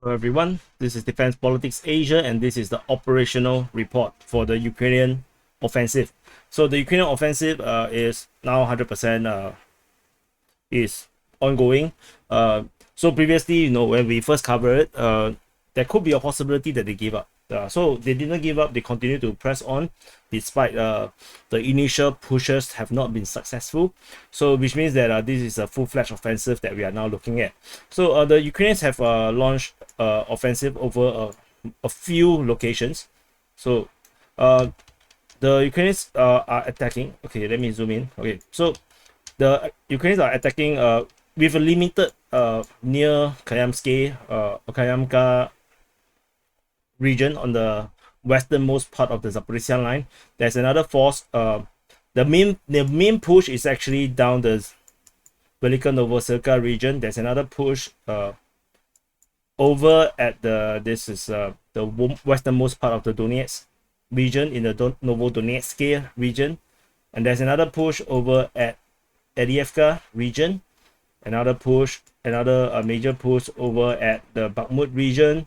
Hello everyone, this is Defense Politics Asia and this is the operational report for the Ukrainian offensive. So the Ukrainian offensive is now 100% is ongoing. So previously, when we first covered it, there could be a possibility that they give up. So they didn't give up, they continue to press on despite the initial pushes have not been successful. So which means that this is a full-fledged offensive that we are now looking at. So the Ukrainians have launched offensive over a few locations. So the Ukrainians are attacking. Okay, let me zoom in. Okay, so the Ukrainians are attacking with a limited near Kayamka region on the westernmost part of the Zaporizhia line. There's another force. The main push is actually down the Velika Novosibirsk region. There's another push over at the westernmost part of the Donetsk region in the Novodonetsk region, and there's another push over at Adievka region. Another major push over at the Bakhmut region,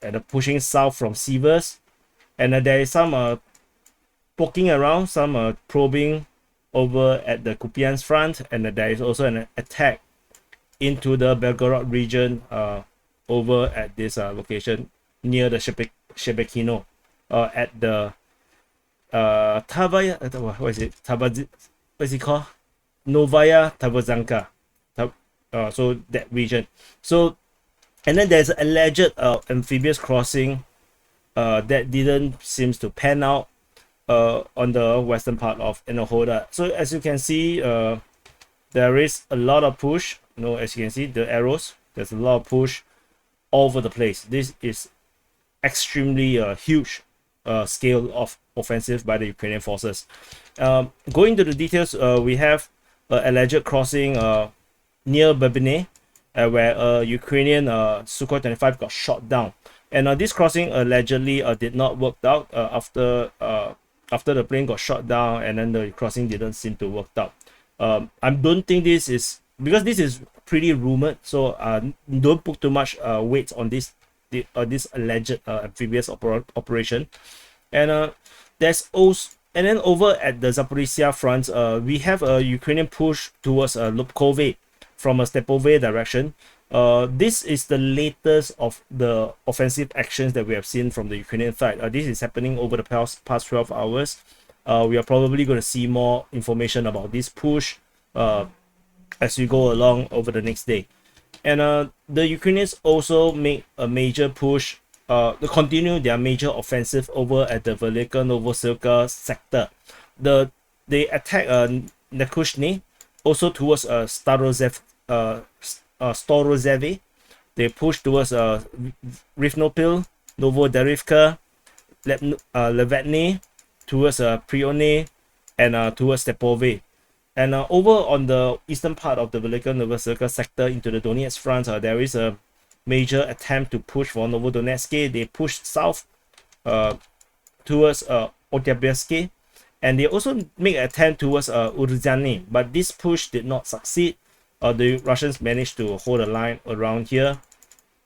and pushing south from Sivers. And there is some poking around, some probing over at the Kupiansk front, and there is also an attack into the Belgorod region over at this location near the Shebekino at the Tavaya, what is it? What is it called? Novaya Tavazanka. So that region. So, and then there's an alleged amphibious crossing that didn't seems to pan out on the western part of Enohoda. So as you can see, there is a lot of push. As you can see, the arrows, there's a lot of push all over the place. This is extremely huge scale of offensive by the Ukrainian forces. Going to the details, we have alleged crossing near Babine, where a Ukrainian Sukhoi 25 got shot down. And this crossing allegedly did not work out after the plane got shot down, and then the crossing didn't seem to work out. I don't think this is, because this is pretty rumored, so don't put too much weight on this alleged amphibious operation. And there's also, and then over at the Zaporizhia front, we have a Ukrainian push towards Lubkove from a Stepove direction. This is the latest of the offensive actions that we have seen from the Ukrainian side. This is happening over the past 12 hours. We are probably going to see more information about this push as we go along over the next day. And the Ukrainians also make a major push to continue their major offensive over at the Velika Novosibirsk sector. They attack Nekushny, also towards Storozhevi. They push towards Rivnopil, Novodarivka, Levetny, towards Prione, and towards Stepove. And over on the eastern part of the Velika Novosibirsk sector into the Donetsk front, there is a major attempt to push for Novodonetsk. They push south towards Otyabrsky, and they also make an attempt towards Urzhany, but this push did not succeed. The Russians managed to hold a line around here,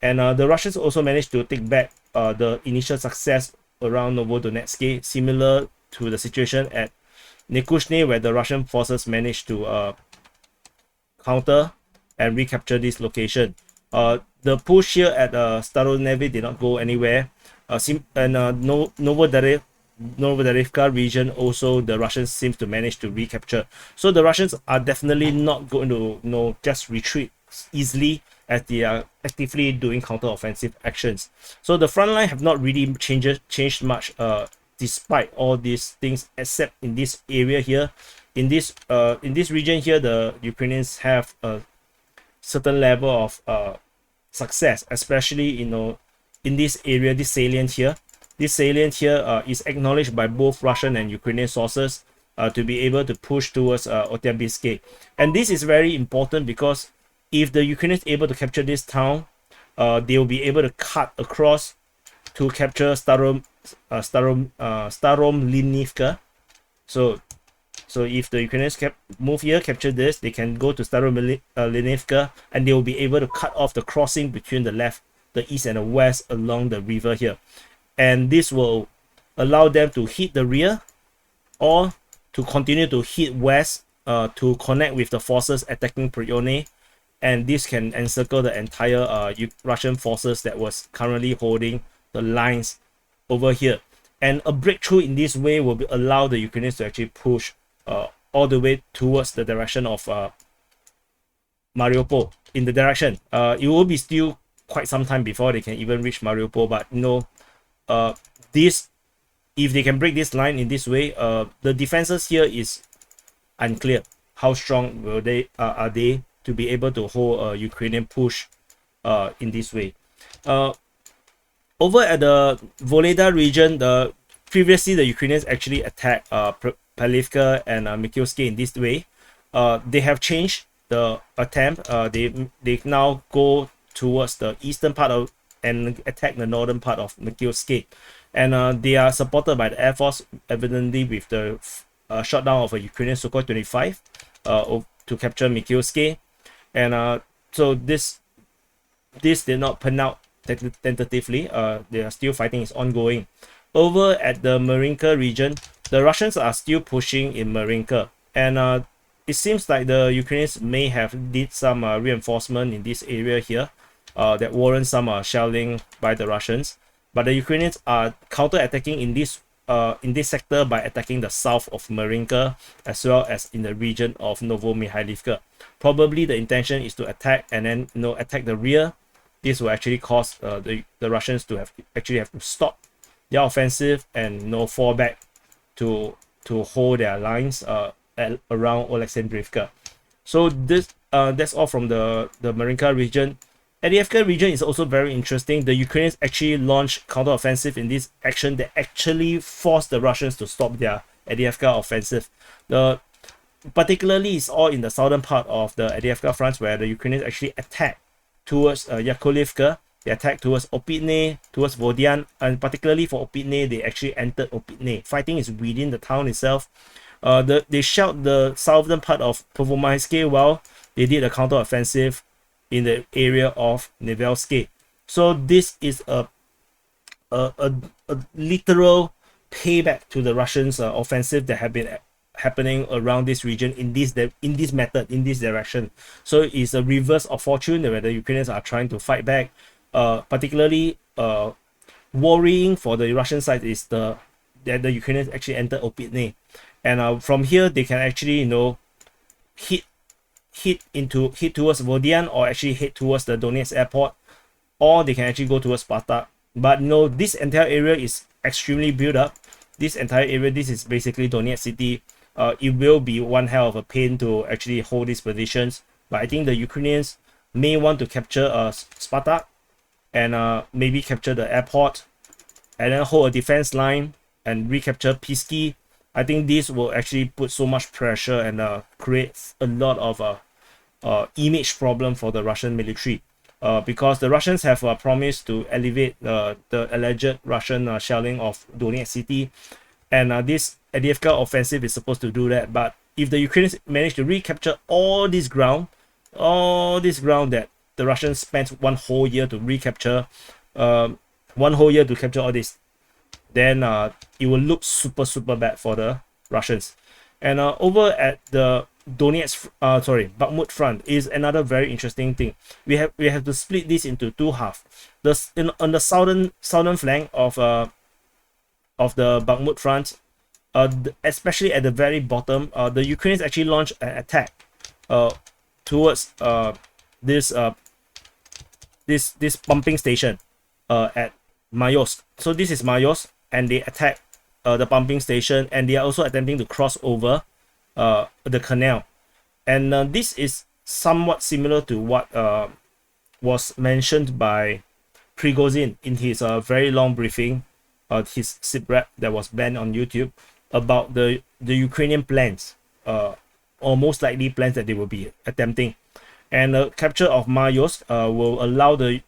and the Russians also managed to take back the initial success around Novodonetsk, similar to the situation at Nekushny, where the Russian forces managed to counter and recapture this location. The push here at Staronevi did not go anywhere. Novodarivka region also, the Russians seem to manage to recapture. So the Russians are definitely not going to just retreat easily, as they are actively doing counter-offensive actions. So the front line have not really changed much despite all these things, except in this area here. In this region here, the Ukrainians have a certain level of success, especially in this area, this salient here. This salient here is acknowledged by both Russian and Ukrainian sources to be able to push towards Otyabrsky. And this is very important because if the Ukrainians are able to capture this town, they will be able to cut across to capture Staromlinivka. So if the Ukrainians move here, capture this, they can go to Staromlinivka, and they will be able to cut off the crossing between the left the east and the west along the river here, and this will allow them to hit the rear or to continue to hit west to connect with the forces attacking Prione, and this can encircle the entire Russian forces that was currently holding the lines over here. And a breakthrough in this way will allow the Ukrainians to actually push all the way towards the direction of Mariupol. In the direction, it will be still quite some time before they can even reach Mariupol, but this, if they can break this line in this way, the defenses here is unclear. How strong will they are they to be able to hold a Ukrainian push in this way? Over at the Voleda region, previously the Ukrainians actually attacked Palivka and Mykolaiv in this way. They have changed the attempt. They now go towards the eastern part of and attack the northern part of Mykolaiv, and they are supported by the Air Force, evidently with the shutdown of a Ukrainian Sukhoi 25 to capture Mykolaiv, and so this did not pan out tentatively. They are still fighting, is ongoing. Over at the Marinka region, the Russians are still pushing in Marinka, and it seems like the Ukrainians may have did some reinforcement in this area here that warrants some shelling by the Russians, but the Ukrainians are counter-attacking in this sector by attacking the south of Marinka as well as in the region of Novomikhailivka. Probably the intention is to attack and then attack the rear. This will actually cause the Russians to have to stop their offensive and fall back to hold their lines around Oleksandrivka. So that's all from the Marinka region. Avdiivka region is also very interesting. The Ukrainians actually launched counter-offensive in this action that actually forced the Russians to stop their Avdiivka offensive. Particularly, it's all in the southern part of the Avdiivka front where the Ukrainians actually attack towards Yakovlivka. They attack towards Opitne, towards Vodian, and particularly for Opitne, they actually entered Opitne. Fighting is within the town itself. They shelled the southern part of Pervomaiske while they did a counter-offensive in the area of Nevelsky. So this is a literal payback to the Russians' offensive that have been happening around this region in this direction. So it's a reverse of fortune where the Ukrainians are trying to fight back. Particularly worrying for the Russian side is that the Ukrainians actually enter Opitne, and from here they can actually hit towards Vodian, or actually head towards the Donetsk airport, or they can actually go towards Spartak. But this entire area is extremely built up. This entire area, this is basically Donetsk city. It will be one hell of a pain to actually hold these positions, but I think the Ukrainians may want to capture Spartak and maybe capture the airport and then hold a defense line and recapture Pisky. I think this will actually put so much pressure and create a lot of image problem for the Russian military, because the Russians have promised to alleviate the alleged Russian shelling of Donetsk city, and this Avdiivka offensive is supposed to do that. But if the Ukrainians manage to recapture all this ground that the Russians spent one whole year to recapture, all this, then it will look super bad for the Russians. And over at the Bakhmut front is another very interesting thing. We have to split this into two halves. On the southern flank of the Bakhmut front, especially at the very bottom, the Ukrainians actually launched an attack towards this pumping station at Mayosk. So this is Mayosk, and they attack the pumping station, and they are also attempting to cross over the canal. And this is somewhat similar to what was mentioned by Prigozhin in his very long briefing, his SIPREP that was banned on YouTube, about the Ukrainian plans, or most likely plans that they will be attempting. And the capture of Mayosk will allow the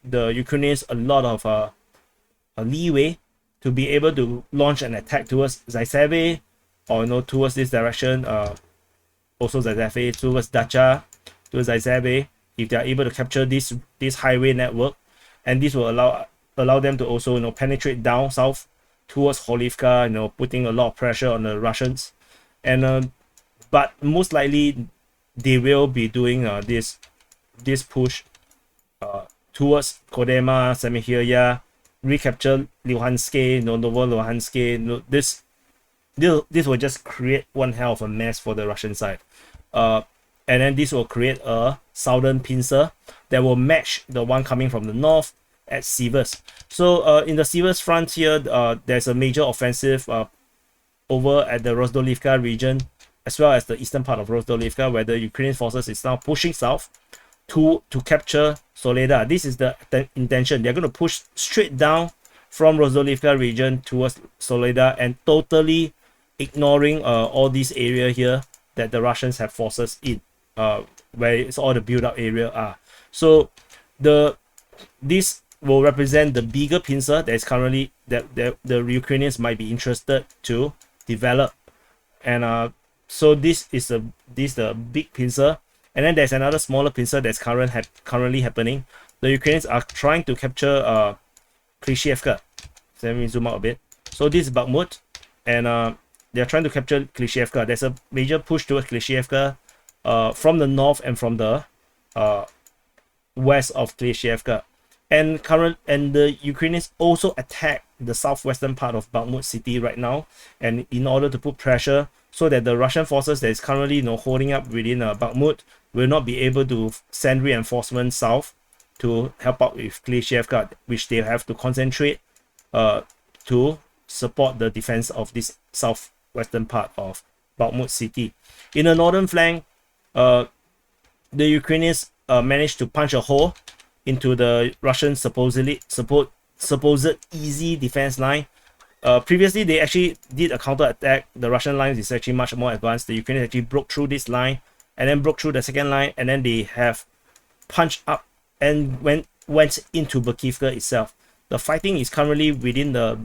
Ukrainians a lot of a leeway to be able to launch an attack towards Zaiseve, or towards this direction, also Zaiseve, towards Dacha, towards Zaiseve. If they are able to capture this highway network, and this will allow them to also, you know, penetrate down south towards Holivka, you know, putting a lot of pressure on the Russians. And but most likely they will be doing this push towards Kodema, Semihirya, recapture Luhansk, Novo Luhansk. This will just create one hell of a mess for the Russian side. And then this will create a southern pincer that will match the one coming from the north at Sivas. So in the Sivas front here, there's a major offensive over at the Rozdolivka region, as well as the eastern part of Rozdolivka, where the Ukrainian forces is now pushing south to capture Soledar. This is the intention. They're going to push straight down from Rozdolivka region towards Soledar and totally ignoring all these area here that the Russians have forces in, where it's all the build-up area are. So this will represent the bigger pincer that is currently that the Ukrainians might be interested to develop. And so this is the big pincer, and then there's another smaller pincer that's currently happening. The Ukrainians are trying to capture Klishevka. So let me zoom out a bit. So this is Bakhmut, and they're trying to capture Klishevka. There's a major push towards Klishevka from the north and from the west of Klishevka. And the Ukrainians also attack the southwestern part of Bakhmut city right now, and in order to put pressure so that the Russian forces that is currently, you know, holding up within Bakhmut will not be able to send reinforcements south to help out with Klishevka, which they have to concentrate to support the defense of this southwestern part of Bakhmut city. In the northern flank, the Ukrainians managed to punch a hole into the Russian supposed easy defense line. Previously, they actually did a counter attack. The Russian line is actually much more advanced. The Ukrainians actually broke through this line and then broke through the second line, and then they have punched up and went into Berkivka itself. The fighting is currently within the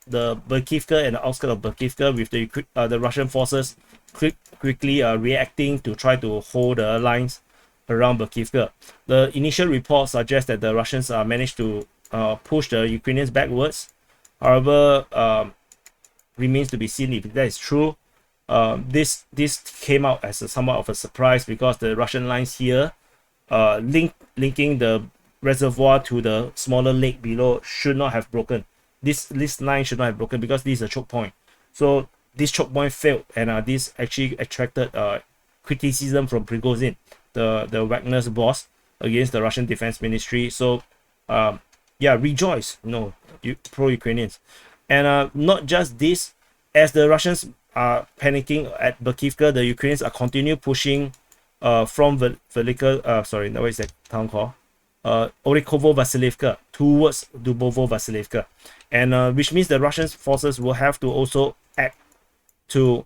Berkivka and the outskirts of Berkivka, with the Russian forces quickly reacting to try to hold the lines around Berkivka. The initial report suggests that the Russians managed to push the Ukrainians backwards. However, remains to be seen if that is true. This came out as somewhat of a surprise, because the Russian lines here, linking the reservoir to the smaller lake below, should not have broken. This line should not have broken because this is a choke point. So this choke point failed, and this actually attracted criticism from Prigozhin, the Wagner's boss, against the Russian Defense Ministry. So yeah, rejoice, pro-Ukrainians. And not just this, as the Russians are panicking at Berkivka, the Ukrainians are continue pushing from Velika, sorry, what is that town called? Orikovo Vasilivka towards Dubovo Vasilivka, and which means the Russian forces will have to also act to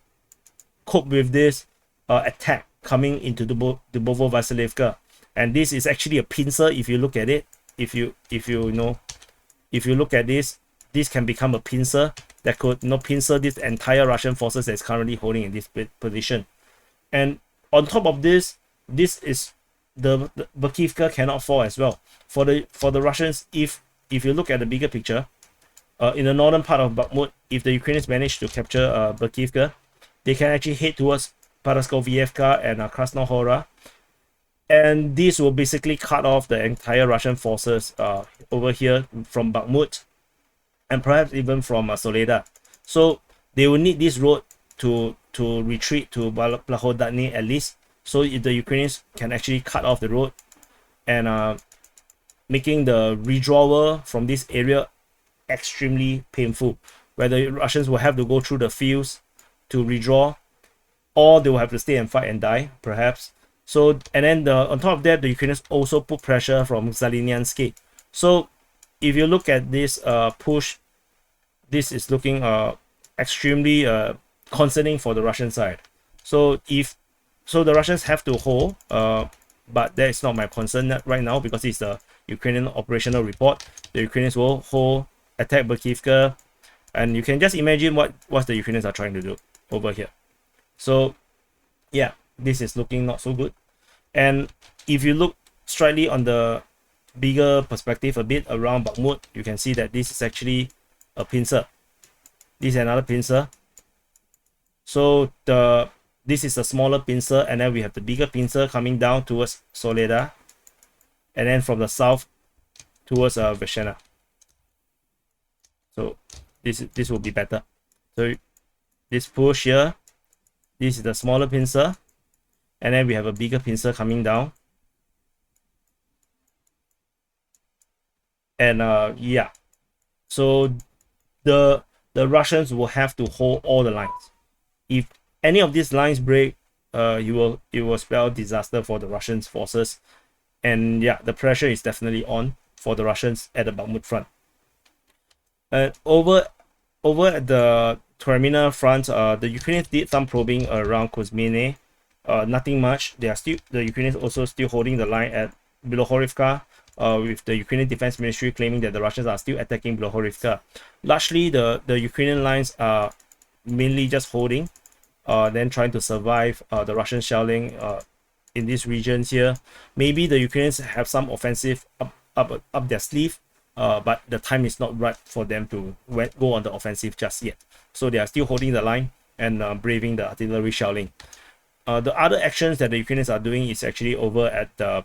cope with this attack coming into Dubovo Vasilivka. And this is actually a pincer. If you look at it, if you look at this can become a pincer that could pincer this entire Russian forces that is currently holding in this position. And on top of this is the Berkivka cannot fall as well. For the Russians, if you look at the bigger picture, in the northern part of Bakhmut, if the Ukrainians manage to capture Berkivka, they can actually head towards Paraskovievka and Krasnohora, and this will basically cut off the entire Russian forces over here from Bakhmut, and perhaps even from Soledar. So they will need this road to retreat to Blahodatny at least, so if the Ukrainians can actually cut off the road, and making the withdrawal from this area extremely painful, where the Russians will have to go through the fields to withdraw, or they will have to stay and fight and die, perhaps. So, and then on top of that, the Ukrainians also put pressure from Zaliniansky. So if you look at this push, this is looking extremely concerning for the Russian side. So the Russians have to hold, but that is not my concern right now, because it's the Ukrainian operational report. The Ukrainians will hold, attack Berkivka, and you can just imagine what the Ukrainians are trying to do over here. So yeah, this is looking not so good. And if you look slightly on the bigger perspective a bit around Bakhmut, you can see that this is actually a pincer. This is another pincer. So this is a smaller pincer, and then we have the bigger pincer coming down towards Soledad, and then from the south towards Veshena. So this will be better. So this push here, this is the smaller pincer, and then we have a bigger pincer coming down. And yeah, so the Russians will have to hold all the lines. If any of these lines break, it will spell disaster for the Russian forces. And yeah, the pressure is definitely on for the Russians at the Bakhmut front. Over at the Termina front, the Ukrainians did some probing around Kuzmine. Nothing much. The Ukrainians also still holding the line at Bilohorivka, with the Ukrainian Defense Ministry claiming that the Russians are still attacking Bilohorivka. Largely, the Ukrainian lines are mainly just holding, then trying to survive the Russian shelling in these regions here. Maybe the Ukrainians have some offensive up their sleeve, but the time is not right for them to go on the offensive just yet. So they are still holding the line and braving the artillery shelling. The other actions that the Ukrainians are doing is actually over at the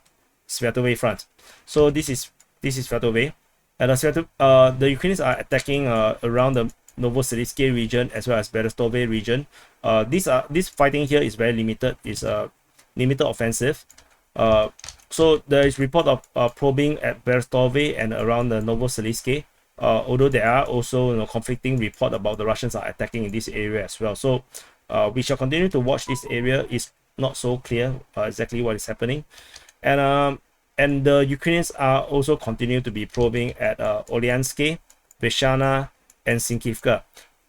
Sviatove front. So this is Sviatove, and the Ukrainians are attacking around the Novosibirsk region as well as Berestove region. This fighting here is very limited. It's a limited offensive. So there is report of probing at Berestove and around the Novosibirsk. Although there are also conflicting report about the Russians are attacking in this area as well. So we shall continue to watch this area. It's not so clear exactly what is happening. And the Ukrainians are also continue to be probing at Olyansk, Veshana, and Sinkivka.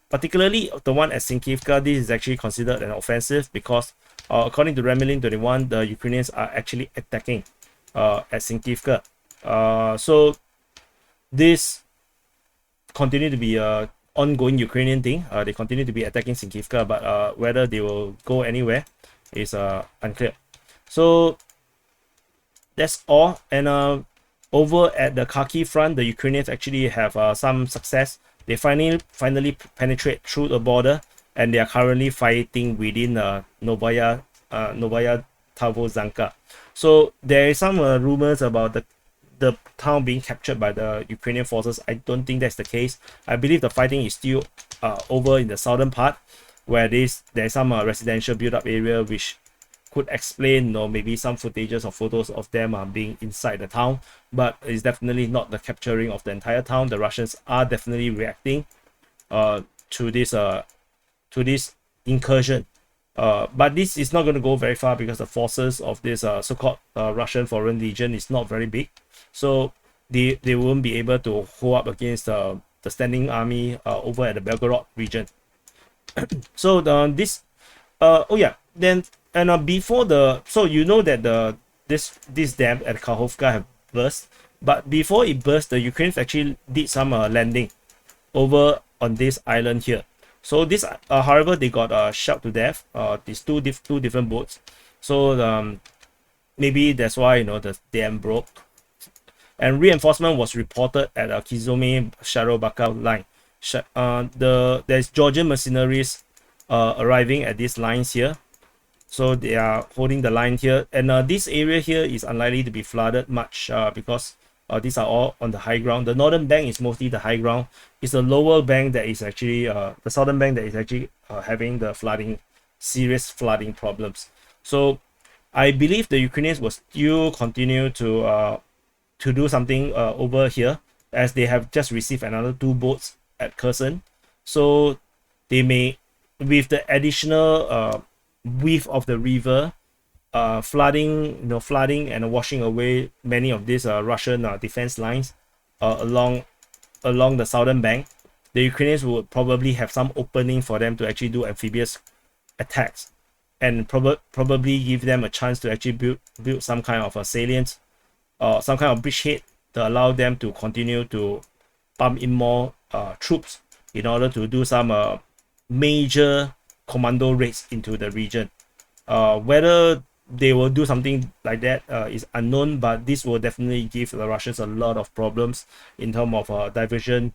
Particularly the one at Sinkivka, this is actually considered an offensive because according to Remlin 21, the Ukrainians are actually attacking at Sinkivka. So this continue to be a ongoing Ukrainian thing. They continue to be attacking Sinkivka, but whether they will go anywhere is unclear. So that's all. And over at the Kharkiv front, the Ukrainians actually have some success. They finally penetrate through the border, and they are currently fighting within Novaya Tavozanka. So there is some rumors about the town being captured by the Ukrainian forces. I don't think that's the case. I believe the fighting is still over in the southern part, where there's some residential built-up area, which could explain maybe some footages or photos of them being inside the town, but it's definitely not the capturing of the entire town. The Russians are definitely reacting to this incursion, but this is not going to go very far because the forces of this so-called Russian Foreign Legion is not very big, so they won't be able to hold up against the standing army over at the Belgorod region. So oh yeah, then and before so you know that this dam at Kakhovka have burst, but before it burst, the Ukrainians actually did some landing over on this island here. So this however, they got shot to death. These two different boats. So maybe that's why the dam broke. And reinforcement was reported at Kizome Sharobaka line. There's Georgian mercenaries arriving at these lines here. So they are holding the line here, and this area here is unlikely to be flooded much because these are all on the high ground. The northern bank is mostly the high ground. It's the lower bank that is actually the southern bank that is actually having the serious flooding problems. So I believe the Ukrainians will still continue to do something over here, as they have just received another 2 boats at Kherson. So they may, with the additional width of the river, flooding and washing away many of these Russian defense lines along the southern bank, the Ukrainians would probably have some opening for them to actually do amphibious attacks, and probably give them a chance to actually build some kind of a salient, some kind of bridgehead to allow them to continue to pump in more troops in order to do some major commando raids into the region. Whether they will do something like that is unknown, but this will definitely give the Russians a lot of problems in terms of diversion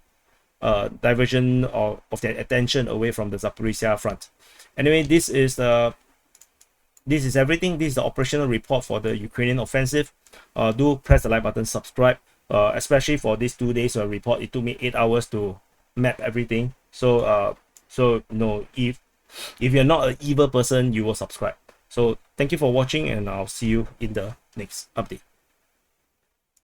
of their attention away from the Zaporizhia front. Anyway, this is everything. This is the operational report for the Ukrainian offensive. Do press the like button, subscribe, especially for these 2 days report. It took me 8 hours to map everything. So if you're not an evil person, you will subscribe. So thank you for watching, and I'll see you in the next update.